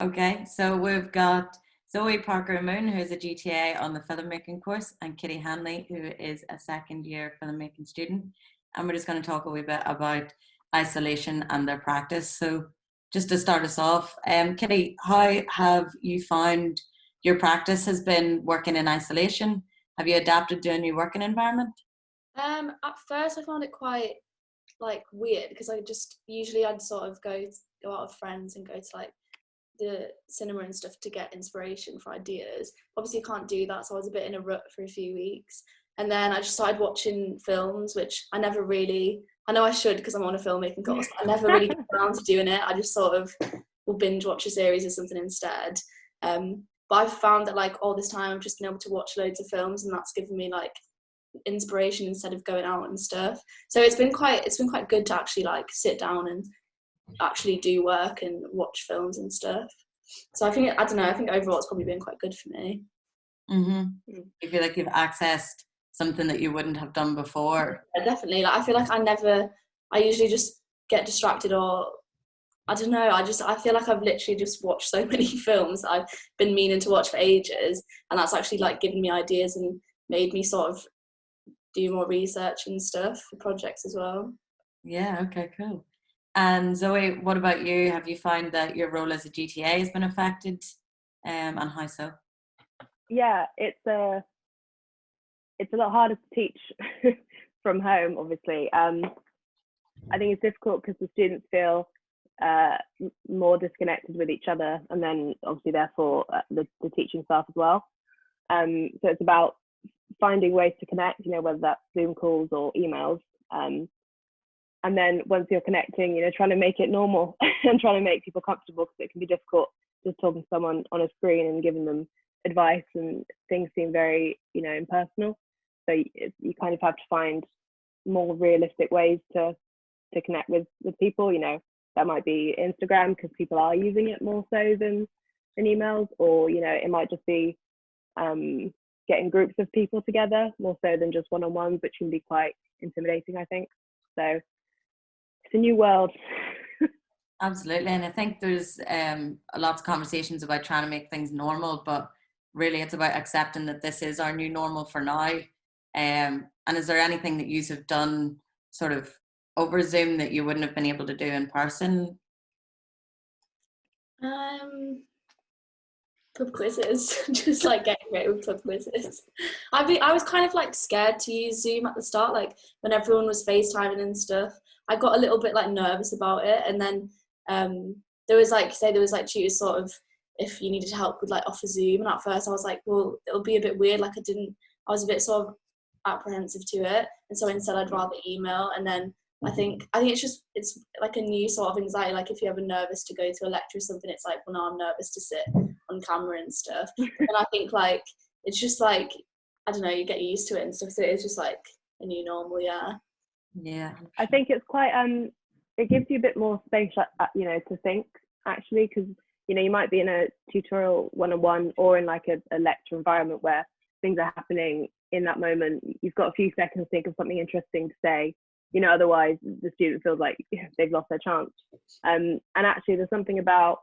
Okay, so we've got Zoe Parker Moon, who's a GTA on the filmmaking course, and Kitty Handley, who is a second year filmmaking student. And we're just going to talk a wee bit about isolation and their practice. So, just to start us off, Kitty, how have you found your practice has been working in isolation? Have you adapted to a new working environment? At first I found it quite like weird because I'd sort of go out with friends and go to like the cinema and stuff to get inspiration for ideas. Obviously, I can't do that, so I was a bit in a rut for a few weeks. And then I just started watching films, which I never really, I know I should because I'm on a filmmaking course, but I never really get around to doing it. I just sort of will binge watch a series or something instead. But I've found that like all this time I've just been able to watch loads of films, and that's given me like inspiration instead of going out and stuff. So it's been quite good to actually like sit down and actually do work and watch films and stuff. So I think overall it's probably been quite good for me. Mm-hmm. You feel like you've accessed something that you wouldn't have done before? Yeah, definitely. Like I feel like I usually just get distracted, or I don't know, I feel like I've literally just watched so many films that I've been meaning to watch for ages, and that's actually like given me ideas and made me sort of do more research and stuff for projects as well. Yeah, okay, cool. And Zoe, what about you? Have you found that your role as a GTA has been affected, and how so? Yeah, it's a lot harder to teach from home, obviously. I think it's difficult because the students feel more disconnected with each other, and then obviously therefore the teaching staff as well. So it's about finding ways to connect, whether that's Zoom calls or emails. And then once you're connecting, trying to make it normal and trying to make people comfortable, because it can be difficult just talking to someone on a screen and giving them advice, and things seem very, impersonal. So you kind of have to find more realistic ways to connect with people. That might be Instagram because people are using it more so than emails, or it might just be getting groups of people together more so than just one-on-ones, which can be quite intimidating, I think. So it's a new world. Absolutely, and I think there's lots of conversations about trying to make things normal, but really it's about accepting that this is our new normal for now. And is there anything that you have done sort of over Zoom that you wouldn't have been able to do in person? Pub quizzes, just like getting rid of pub quizzes. I was kind of like scared to use Zoom at the start, like when everyone was FaceTiming and stuff. I got a little bit like nervous about it, and then there was like tutors sort of if you needed help with like offer Zoom, and at first I was like, well, it'll be a bit weird. Like I was a bit sort of apprehensive to it, and so instead I'd rather email. And then I think it's like a new sort of anxiety. Like if you're ever nervous to go to a lecture or something, it's like, well, now I'm nervous to sit on camera and stuff. And I think like it's just like, I don't know, you get used to it and stuff. So it's just like a new normal. Yeah, I think it's quite it gives you a bit more space, to think actually, because you might be in a tutorial one-on-one or in like a lecture environment where things are happening in that moment. You've got a few seconds to think of something interesting to say. Otherwise the student feels like they've lost their chance. And actually there's something about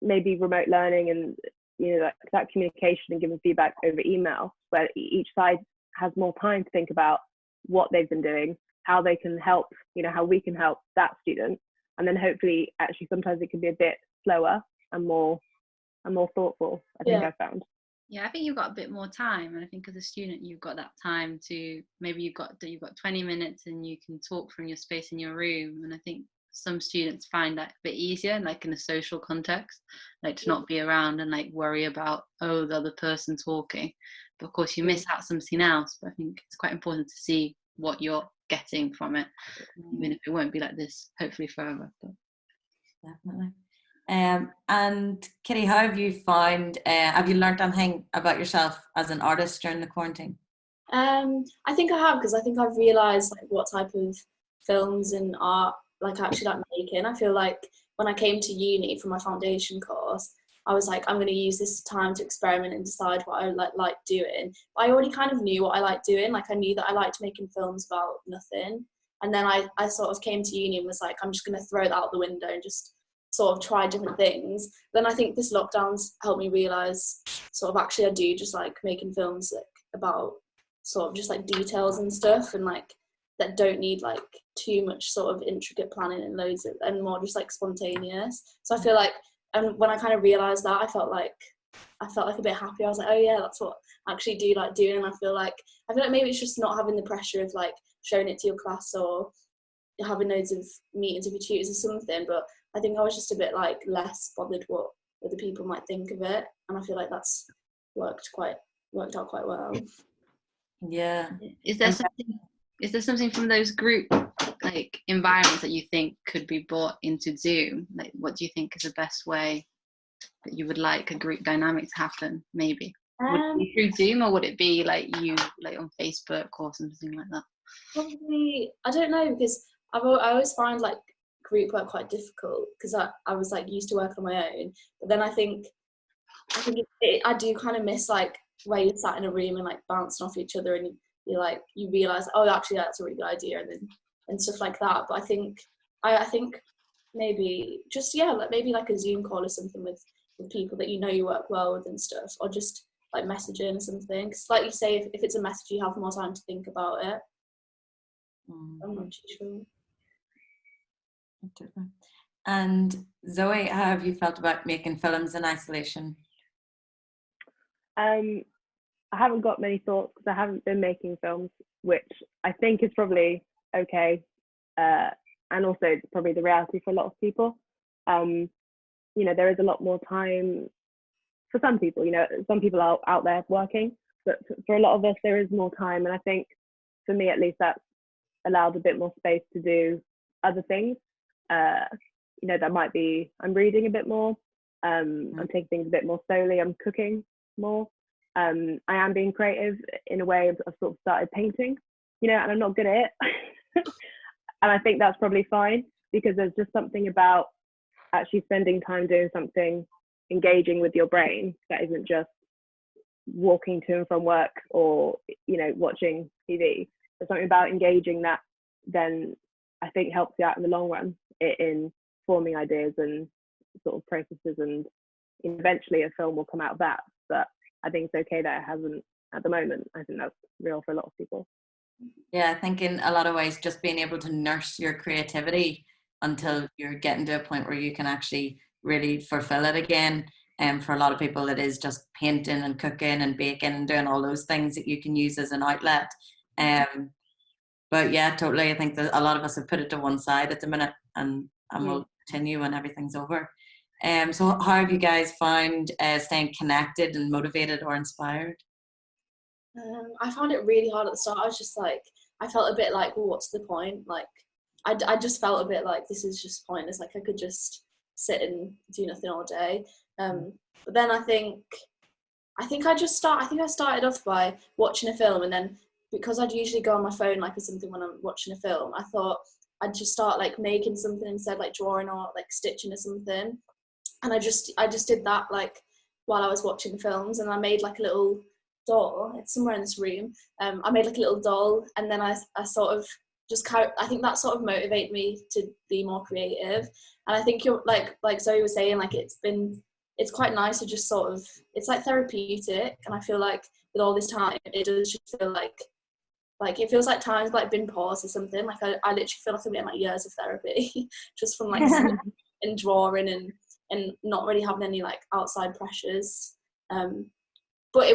maybe remote learning and that communication and giving feedback over email, where each side has more time to think about what they've been doing, how they can help, how we can help that student. And then hopefully actually sometimes it can be a bit slower and more thoughtful, I think. I found. Yeah, I think you've got a bit more time, and I think as a student you've got that time to maybe you've got 20 minutes and you can talk from your space in your room. And I think some students find that a bit easier, like in a social context, like to not be around and like worry about the other person talking. But of course you miss out something else. But I think it's quite important to see what you're getting from it, even if it won't be like this hopefully forever. But definitely. And Kitty, how have you found, have you learned anything about yourself as an artist during the quarantine? I think I have, because I think I've realised like what type of films and art like I actually like making. I feel like when I came to uni for my foundation course, I was like, I'm going to use this time to experiment and decide what I like doing. But I already kind of knew what I liked doing. Like I knew that I liked making films about nothing. And then I sort of came to uni and was like, I'm just going to throw that out the window and just sort of try different things. Then I think this lockdown's helped me realise sort of actually I do just like making films like about sort of just like details and stuff, and like that don't need like too much sort of intricate planning and loads of, and more just like spontaneous. So I feel like, and when I kind of realised that, I felt like a bit happy. I was like, oh yeah, that's what I actually do like doing. And I feel like maybe it's just not having the pressure of like showing it to your class or having loads of meetings with your tutors or something, but I think I was just a bit like less bothered what other people might think of it, and I feel like that's worked out quite well. Yeah. Is there something from those group like environments that you think could be brought into Zoom? Like, what do you think is the best way that you would like a group dynamic to happen? Maybe would it be through Zoom, or would it be like you like on Facebook or something like that? Probably, I don't know, because I always find like group work quite difficult, because I was like used to work on my own, but then I think I do kind of miss like where you're sat in a room and like bouncing off each other, and you realise, oh, actually that's a really good idea, and stuff like that. But I think maybe just maybe like a Zoom call or something with people that you work well with and stuff, or just like messaging or something. Because like you say, if it's a message, you have more time to think about it. I'm not too sure. And Zoe, how have you felt about making films in isolation? I haven't got many thoughts because I haven't been making films, which I think is probably okay, and also it's probably the reality for a lot of people. There is a lot more time for some people. Some people are out there working, but for a lot of us there is more time, and I think for me at least that's allowed a bit more space to do other things. That might be I'm reading a bit more, I'm taking things a bit more slowly, I'm cooking more, I am being creative in a way. I've sort of started painting, and I'm not good at it. And I think that's probably fine, because there's just something about actually spending time doing something, engaging with your brain, that isn't just walking to and from work or watching TV. There's something about engaging that then I think helps you out in the long run in forming ideas and sort of processes, and eventually a film will come out of that. But I think it's okay that it hasn't at the moment. I think that's real for a lot of people. Yeah, I think in a lot of ways, just being able to nurse your creativity until you're getting to a point where you can actually really fulfill it again. And for a lot of people, it is just painting and cooking and baking and doing all those things that you can use as an outlet. But yeah, totally. I think that a lot of us have put it to one side at the minute, and will continue when everything's over. So how have you guys found staying connected and motivated or inspired? I found it really hard at the start. I was just like, I felt a bit like, well, what's the point? Like, I just felt a bit like this is just pointless. Like I could just sit and do nothing all day. But then I think I started off by watching a film, and then because I'd usually go on my phone like or something when I'm watching a film, I thought I'd just start like making something instead, like drawing or like stitching or something. And I just did that like while I was watching films, and I made like a little doll. It's somewhere in this room. I made like a little doll, and then I sort of I think that sort of motivated me to be more creative. And I think you're like Zoe was saying, like it's quite nice to just sort of, it's like therapeutic. And I feel like with all this time, it does just feel like it feels like time's like been paused or something. Like I literally feel like I'm getting like years of therapy just from like sitting and drawing and not really having any like outside pressures. But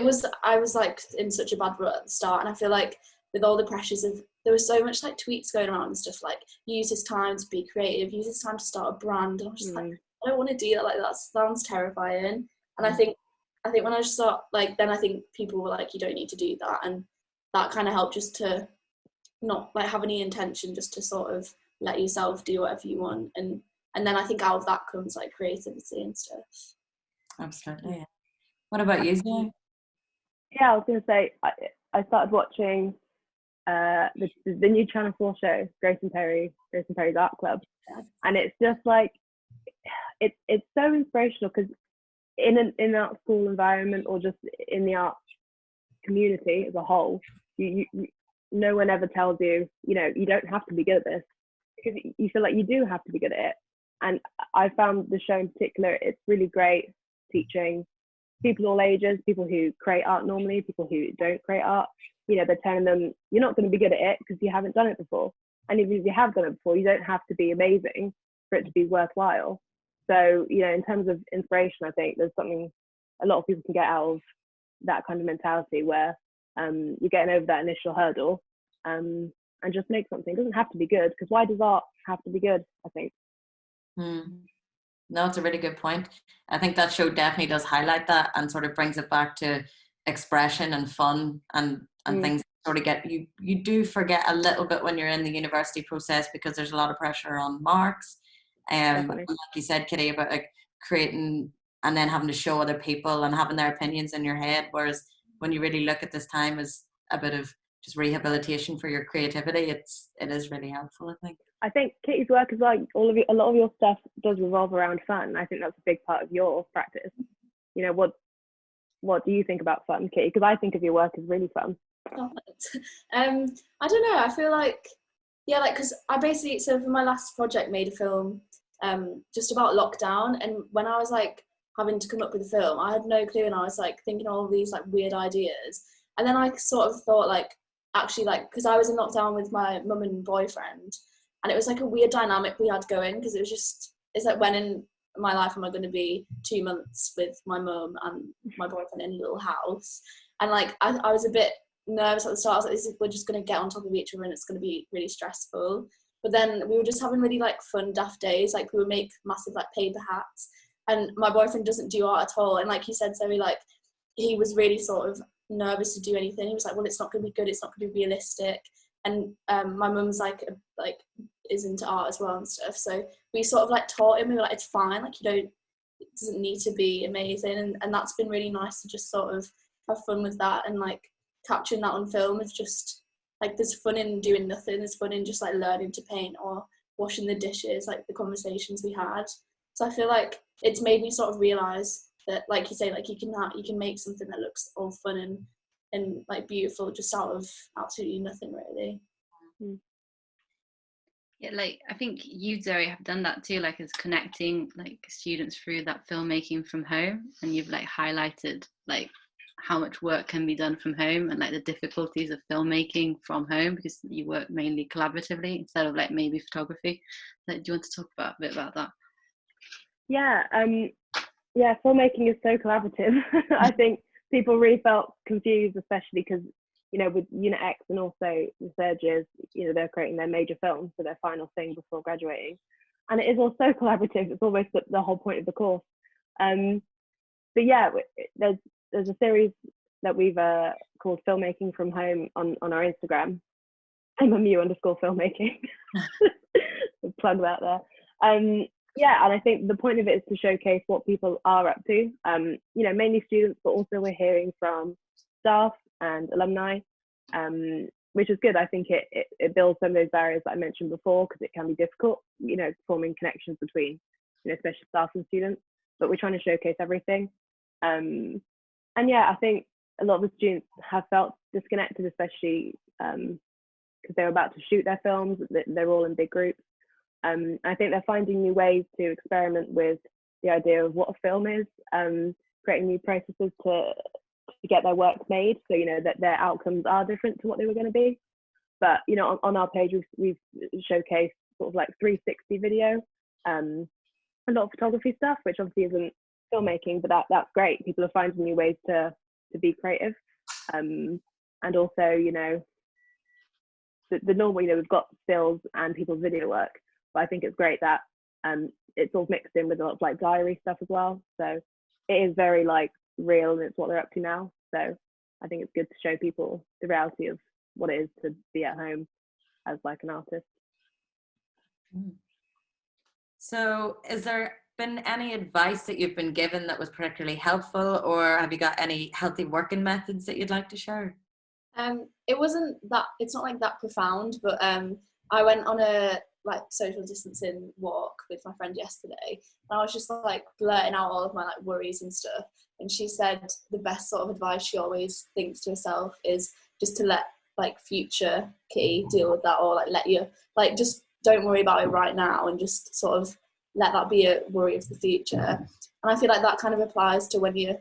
I was like in such a bad rut at the start, and I feel like with all the pressures of, there was so much like tweets going around and stuff like, use this time to be creative, use this time to start a brand, and I was just like, I don't want to do that. Like that sounds terrifying. And I think when I just start, like, then I think people were like, you don't need to do that, and that kind of helped just to not like have any intention, just to sort of let yourself do whatever you want, and then I think out of that comes like creativity and stuff. Absolutely. What about you, Zoe? Yeah, I was going to say I started watching the new Channel 4 show, Grace and Perry's Art Club, and it's just like it's so inspirational, because in an art school environment, or just in the art community as a whole, you no one ever tells you, you don't have to be good at this, because you feel like you do have to be good at it. And I found the show in particular, it's really great teaching people all ages, people who create art normally, people who don't create art. You know, they're telling them, you're not going to be good at it because you haven't done it before. And even if you have done it before, you don't have to be amazing for it to be worthwhile. So, you know, in terms of inspiration, I think there's something a lot of people can get out of that kind of mentality where you're getting over that initial hurdle and just make something. It doesn't have to be good, because why does art have to be good, I think? No, it's a really good point. I think that show definitely does highlight that and sort of brings it back to expression and fun and things sort of get you do forget a little bit when you're in the university process, because there's a lot of pressure on marks. Like you said, Kitty, about like creating and then having to show other people and having their opinions in your head. Whereas when you really look at this time as a bit of just rehabilitation for your creativity, it is really helpful, I think. I think Kitty's work as well, a lot of your stuff does revolve around fun. I think that's a big part of your practice. You know, what do you think about fun, Kitty? Because I think of your work as really fun. Oh, I don't know. I feel like, yeah, like, because I basically, so for my last project, made a film just about lockdown. And when I was like having to come up with a film, I had no clue, and I was like thinking all these like weird ideas. And then I sort of thought like, actually, like, because I was in lockdown with my mum and boyfriend, and it was like a weird dynamic we had going, because it's like, when in my life am I going to be 2 months with my mum and my boyfriend in a little house? And like I was a bit nervous at the start. I was like, we're just going to get on top of each other and it's going to be really stressful. But then we were just having really like fun daft days. Like we would make massive like paper hats, and my boyfriend doesn't do art at all, and like he said, so he was really sort of nervous to do anything. He was like, well, it's not going to be good, it's not going to be realistic. And my mum's like is into art as well and stuff, so we sort of like taught him. We were like, it's fine, like it doesn't need to be amazing. And that's been really nice to just sort of have fun with that, and like capturing that on film is just like, there's fun in doing nothing, there's fun in just like learning to paint or washing the dishes, like the conversations we had. So I feel like it's made me sort of realise that, like you say, like you can make something that looks all fun and like beautiful just out of absolutely nothing, really. Yeah, like I think you, Zoe, have done that too, like as connecting like students through that filmmaking from home, and you've like highlighted like how much work can be done from home and like the difficulties of filmmaking from home, because you work mainly collaboratively instead of like maybe photography. Like, do you want to talk a bit about that? Yeah, filmmaking is so collaborative. I think people really felt confused, especially because, you know, with Unit X and also the third years, you know, they're creating their major film for their final thing before graduating. And it is all so collaborative. It's almost the whole point of the course. But yeah, there's a series that we've called Filmmaking from Home on our Instagram, MMU_filmmaking. Plug that there. Yeah, and I think the point of it is to showcase what people are up to. You know, mainly students, but also we're hearing from staff and alumni, which is good. I think it builds some of those barriers that I mentioned before, because it can be difficult, you know, forming connections between, you know, especially staff and students. But we're trying to showcase everything. And yeah, I think a lot of the students have felt disconnected, especially because they're about to shoot their films. They're all in big groups. I think they're finding new ways to experiment with the idea of what a film is, creating new processes to get their work made, so, you know, that their outcomes are different to what they were going to be. But, you know, on our page, we've showcased sort of like 360 video, a lot of photography stuff, which obviously isn't filmmaking, but that's great. People are finding new ways to be creative. And also, you know, the normal, you know, we've got stills and people's video work, but I think it's great that it's all mixed in with a lot of like diary stuff as well. So it is very like real, and it's what they're up to now. So I think it's good to show people the reality of what it is to be at home as like an artist. So is there been any advice that you've been given that was particularly helpful, or have you got any healthy working methods that you'd like to share? It wasn't that, it's not like that profound, but I went on a like social distancing walk with my friend yesterday, and I was just like blurting out all of my like worries and stuff, and she said the best sort of advice she always thinks to herself is just to let like future Kitty deal with that, or like let you, like, just don't worry about it right now, and just sort of let that be a worry of the future. And I feel like that kind of applies to when you're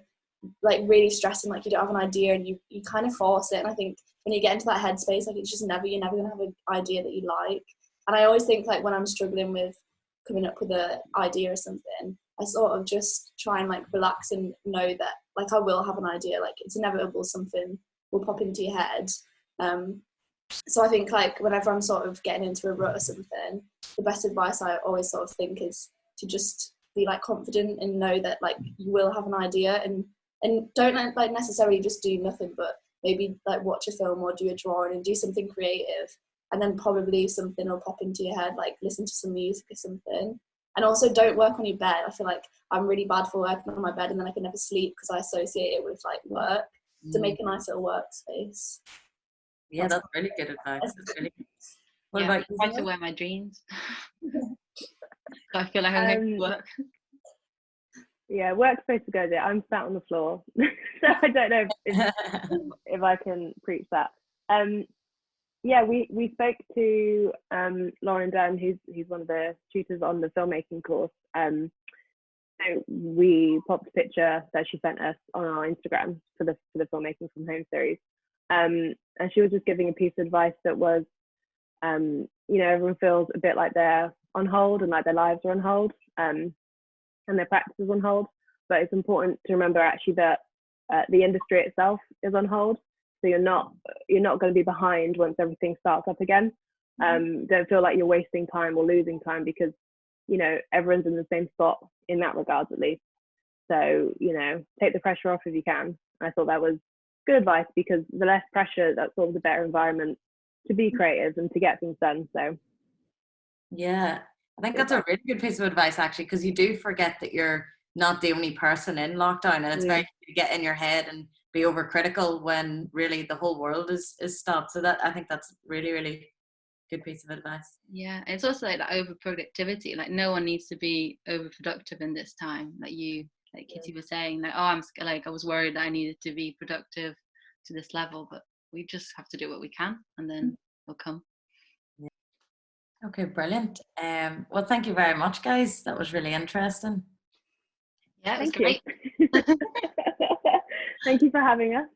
like really stressing, like you don't have an idea and you kind of force it. And I think when you get into that headspace, like it's just you're never gonna have an idea that you like. And I always think like when I'm struggling with coming up with an idea or something, I sort of just try and like relax and know that like I will have an idea, like it's inevitable, something will pop into your head. So I think like whenever I'm sort of getting into a rut or something, the best advice I always sort of think is to just be like confident and know that like you will have an idea, and don't like necessarily just do nothing, but maybe like watch a film or do a drawing and do something creative, and then probably something will pop into your head, like listen to some music or something. And also don't work on your bed. I feel like I'm really bad for working on my bed and then I can never sleep because I associate it with like work. To make a nice little workspace. Yeah, that's really good advice. That's really good. What Yeah, about I try to you? wear my jeans. So I feel like I'm going to work. Yeah, workspace to go there. I'm sat on the floor, so I don't know if I can preach that. Yeah, we spoke to Lauren Dunn, who's one of the tutors on the filmmaking course. So we popped a picture that she sent us on our Instagram for the Filmmaking from Home series, and she was just giving a piece of advice that was, everyone feels a bit like they're on hold and like their lives are on hold, and their practice is on hold. But it's important to remember actually that the industry itself is on hold. So you're not going to be behind once everything starts up again. Don't feel like you're wasting time or losing time because, everyone's in the same spot in that regard, at least. So, take the pressure off if you can. I thought that was good advice because the less pressure, that's sort of the better environment to be creative and to get things done. So, yeah, I think that's a really good piece of advice actually, because you do forget that you're not the only person in lockdown, and it's very easy to get in your head and be overcritical when really the whole world is stopped. So that I think that's really, really good piece of advice. Yeah, it's also like that overproductivity. Like no one needs to be overproductive in this time. Like Kitty was saying, like, I was worried that I needed to be productive to this level, but we just have to do what we can, and then it'll come. Yeah. Okay, brilliant. Well, thank you very much, guys. That was really interesting. Yeah, it was Thank great. you. Thank you for having us.